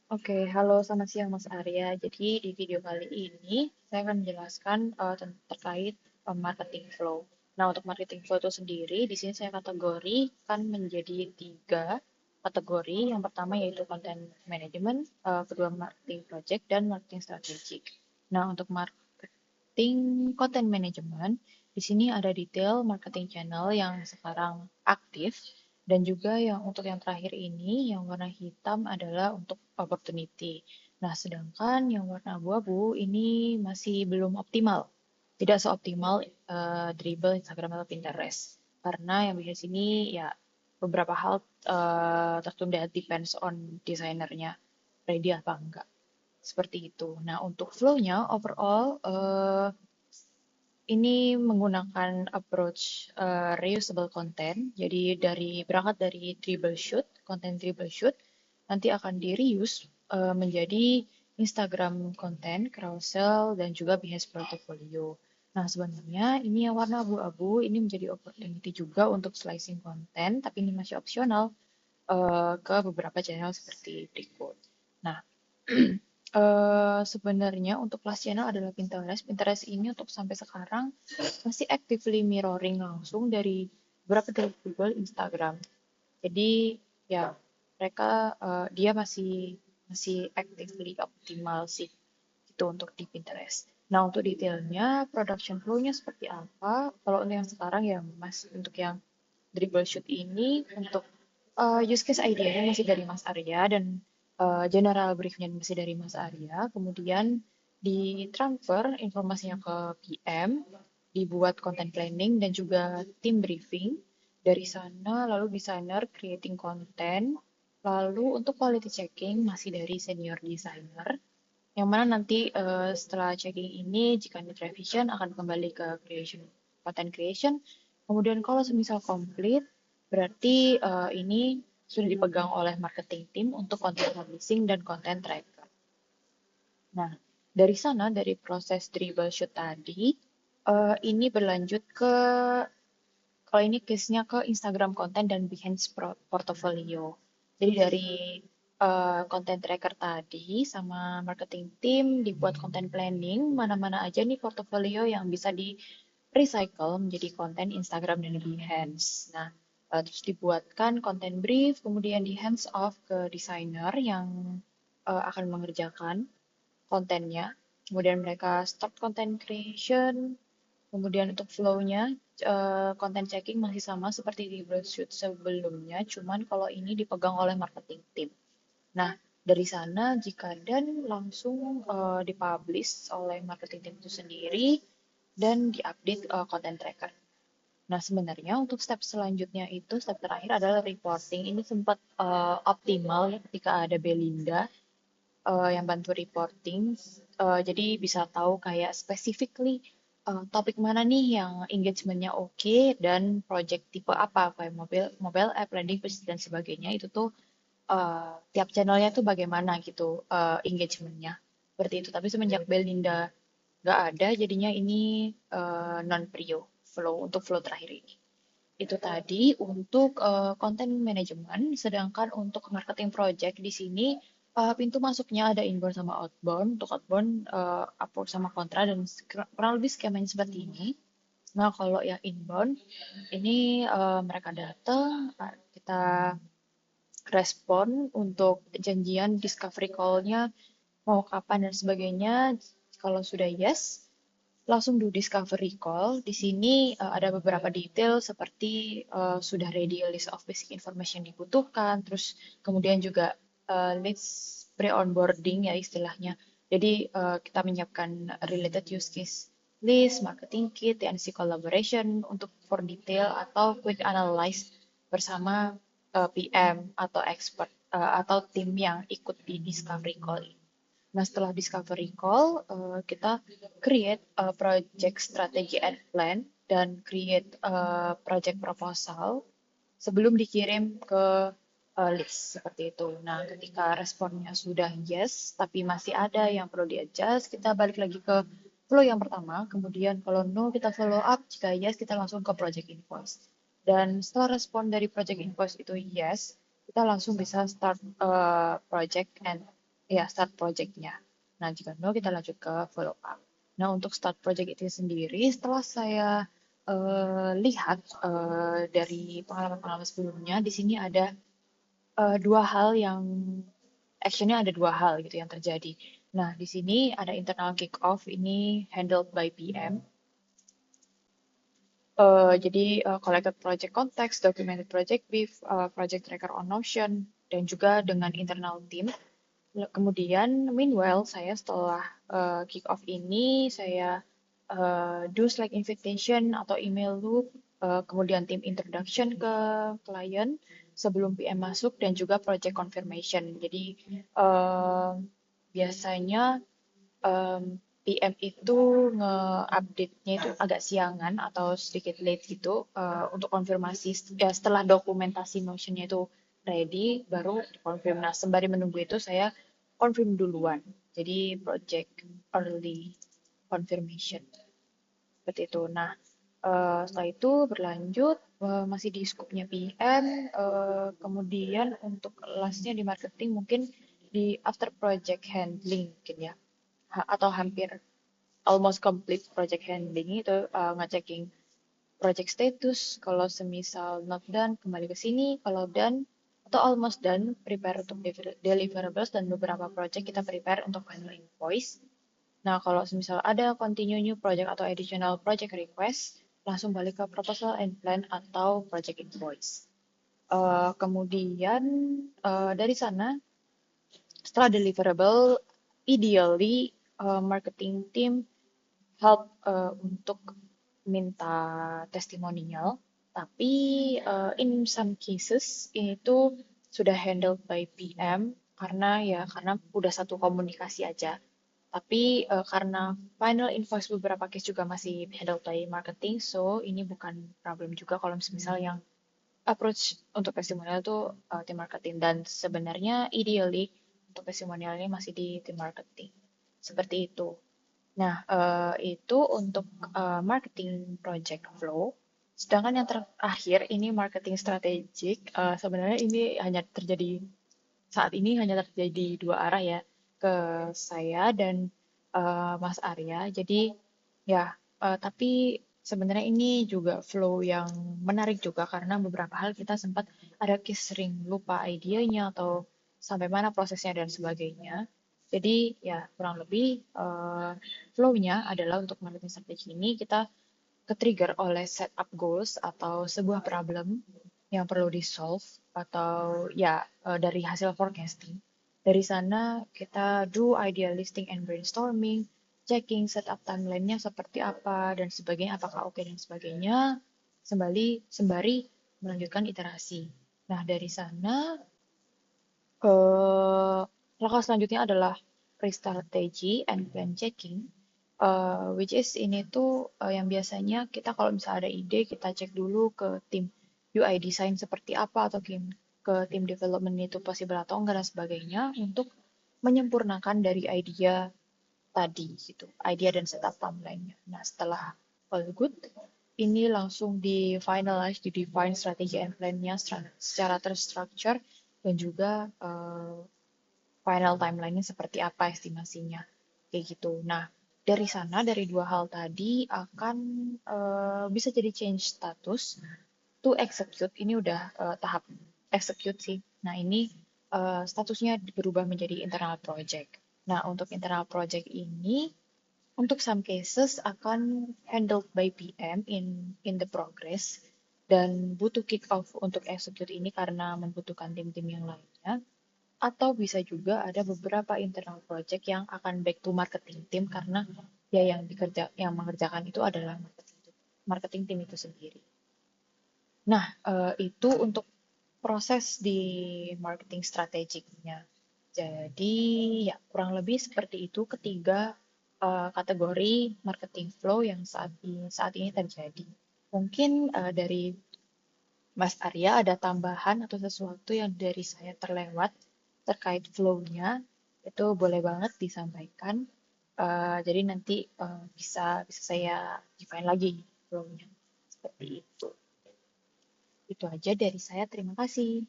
Oke, halo selamat siang Mas Arya. Jadi di video kali ini saya akan menjelaskan terkait marketing flow. Nah, untuk marketing flow itu sendiri, di sini saya kategorikan menjadi tiga kategori. Yang pertama yaitu content management, kedua marketing project, dan marketing strategic. Nah, untuk marketing content management, di sini ada detail marketing channel yang sekarang aktif dan juga yang untuk yang terakhir ini, yang warna hitam adalah untuk opportunity. Nah, sedangkan yang warna abu-abu ini masih belum optimal. Tidak seoptimal Dribble, Instagram, atau Pinterest. Karena yang di sini ya beberapa hal tertunda, depends on desainernya ready apa enggak. Seperti itu. Nah, untuk flow-nya overall ini menggunakan approach reusable content. Jadi berangkat dari dribble shoot, konten dribble shoot, nanti akan di-reuse menjadi Instagram konten, carousel, dan juga Behance portfolio. Nah, sebenarnya ini yang warna abu-abu ini menjadi opportunity juga untuk slicing konten, tapi ini masih opsional ke beberapa channel seperti berikut. Nah, sebenarnya untuk kelas channel adalah Pinterest. Pinterest ini untuk sampai sekarang masih actively mirroring langsung dari beberapa dari Google, Instagram. Jadi ya mereka dia masih masih actively optimal sih itu untuk di Pinterest. Nah, untuk detailnya production flow-nya seperti apa? Kalau untuk yang sekarang ya Mas, untuk yang dribble shoot ini untuk use case idea-nya masih dari Mas Arya dan general brief-nya masih dari Mas Arya. Kemudian ditransfer informasinya ke PM, dibuat content planning dan juga tim briefing. Dari sana lalu designer creating content, lalu untuk quality checking masih dari senior designer. Yang mana nanti setelah checking ini jika need revision akan kembali ke content creation. Kemudian kalau semisal complete berarti ini sudah dipegang oleh marketing team untuk content publishing dan content tracker. Nah, dari sana dari proses dribble shoot tadi ini berlanjut ke kalau ini case-nya ke Instagram konten dan Behance portfolio. Jadi dari content tracker tadi sama marketing team dibuat content planning, mana-mana aja nih portfolio yang bisa di recycle menjadi konten Instagram dan Behance. Nah, terus dibuatkan content brief, kemudian di hands off ke desainer yang akan mengerjakan kontennya. Kemudian mereka start content creation, kemudian untuk flow-nya, content checking masih sama seperti di brochure sebelumnya, cuman kalau ini dipegang oleh marketing team. Nah, dari sana jika dan langsung dipublish oleh marketing team itu sendiri dan diupdate content tracker. Nah, sebenarnya untuk step selanjutnya itu, step terakhir adalah reporting. Ini sempat optimal ya ketika ada Belinda yang bantu reporting. Jadi bisa tahu kayak specifically topik mana nih yang engagementnya oke dan project tipe apa kayak mobile app, landing page dan sebagainya itu tuh tiap channelnya tuh bagaimana gitu engagementnya seperti itu. Tapi semenjak Belinda nggak ada, jadinya ini non-prio flow untuk flow terakhir ini. Itu tadi untuk content management, sedangkan untuk marketing project di sini pintu masuknya ada inbound sama outbound. Untuk outbound upward sama kontra dan kurang lebih skemanya seperti ini. Nah, kalau yang inbound ini mereka datang, kita respon untuk janjian discovery call-nya mau kapan dan sebagainya. Kalau sudah yes, langsung do discovery call. Di sini ada beberapa detail seperti sudah ready list of basic information yang dibutuhkan, terus kemudian juga list pre-onboarding ya istilahnya. Jadi kita menyiapkan related use case list, marketing kit, TNC collaboration untuk for detail atau quick analyze bersama PM atau expert atau tim yang ikut di discovery call ini. Nah, setelah discovery call, kita create project strategy and plan dan create project proposal sebelum dikirim ke list seperti itu. Nah, ketika responnya sudah yes, tapi masih ada yang perlu di-adjust, kita balik lagi ke flow yang pertama. Kemudian kalau no, kita follow up. Jika yes, kita langsung ke project invoice. Dan setelah respon dari project invoice itu yes, kita langsung bisa start project and ya start project-nya. Nah, jika no, kita lanjut ke follow up. Nah, untuk start project itu sendiri, setelah saya lihat dari pengalaman-pengalaman sebelumnya, di sini ada dua hal yang actionnya ada dua hal gitu yang terjadi. Nah, di sini ada internal kick off ini handled by PM. Jadi collected project context, documented project brief, project tracker on Notion, dan juga dengan internal team. Kemudian, meanwhile, saya setelah kick off ini, saya do Slack invitation atau email loop, kemudian tim introduction ke klien sebelum PM masuk, dan juga project confirmation. Jadi, biasanya PM itu nge-update-nya itu agak siangan atau sedikit late gitu untuk konfirmasi ya setelah dokumentasi Notion-nya itu ready baru dikonfirm. Nah, sembari menunggu itu saya confirm duluan. Jadi project early confirmation seperti itu. Nah, setelah itu berlanjut masih di scope-nya PM, kemudian untuk last-nya di marketing mungkin di after project handling mungkin ya. Atau hampir almost complete project handling itu ngeceking project status, kalau semisal not done kembali ke sini, kalau done atau almost done prepare untuk deliverables, dan beberapa project kita prepare untuk final invoice. Nah, kalau semisal ada continue new project atau additional project request, langsung balik ke proposal and plan atau project invoice. Kemudian dari sana setelah deliverable, ideally marketing team help untuk minta testimonial, tapi in some cases ini tuh sudah handled by PM karena udah satu komunikasi aja. Tapi karena final invoice beberapa case juga masih handled by marketing, so ini bukan problem juga kalau misal yang approach untuk testimonial itu tim marketing, dan sebenarnya ideally untuk testimonial ini masih di tim marketing. Seperti itu. Nah, itu untuk marketing project flow. Sedangkan yang terakhir ini marketing strategic. Sebenarnya ini hanya terjadi saat ini hanya terjadi dua arah ya, ke saya dan Mas Arya. Jadi ya, tapi sebenarnya ini juga flow yang menarik juga karena beberapa hal kita sempat ada case sering lupa idenya atau sampai mana prosesnya dan sebagainya. Jadi ya kurang lebih flow-nya adalah untuk marketing strategi ini kita ke-trigger oleh setup goals atau sebuah problem yang perlu di-solve atau ya dari hasil forecasting. Dari sana kita do idea listing and brainstorming, checking setup timeline-nya seperti apa dan sebagainya, apakah oke dan sebagainya, sembari melanjutkan iterasi. Nah, dari sana langkah selanjutnya adalah pre-strategy and plan checking, which is ini tuh yang biasanya kita kalau misalnya ada ide, kita cek dulu ke tim UI design seperti apa atau ke tim development itu possible atau enggak dan sebagainya untuk menyempurnakan dari idea tadi gitu, idea dan setup timeline-nya. Nah, setelah all good, ini langsung di finalize, di define strategi and plan-nya secara terstruktur dan juga final timeline-nya seperti apa estimasinya kayak gitu. Nah, dari sana dari dua hal tadi akan bisa jadi change status to execute. Ini udah tahap execute sih. Nah, ini statusnya berubah menjadi internal project. Nah, untuk internal project ini untuk some cases akan handled by PM in the progress dan butuh kick off untuk execute ini karena membutuhkan tim-tim yang lainnya, atau bisa juga ada beberapa internal project yang akan back to marketing team karena ya yang mengerjakan itu adalah marketing team itu sendiri. Nah, itu untuk proses di marketing strategiknya. Jadi ya kurang lebih seperti itu ketiga kategori marketing flow yang saat ini terjadi. Mungkin dari Mas Arya ada tambahan atau sesuatu yang dari saya terlewat terkait flow-nya, itu boleh banget disampaikan. Jadi nanti bisa saya define lagi flow-nya. Seperti itu. Itu aja dari saya. Terima kasih.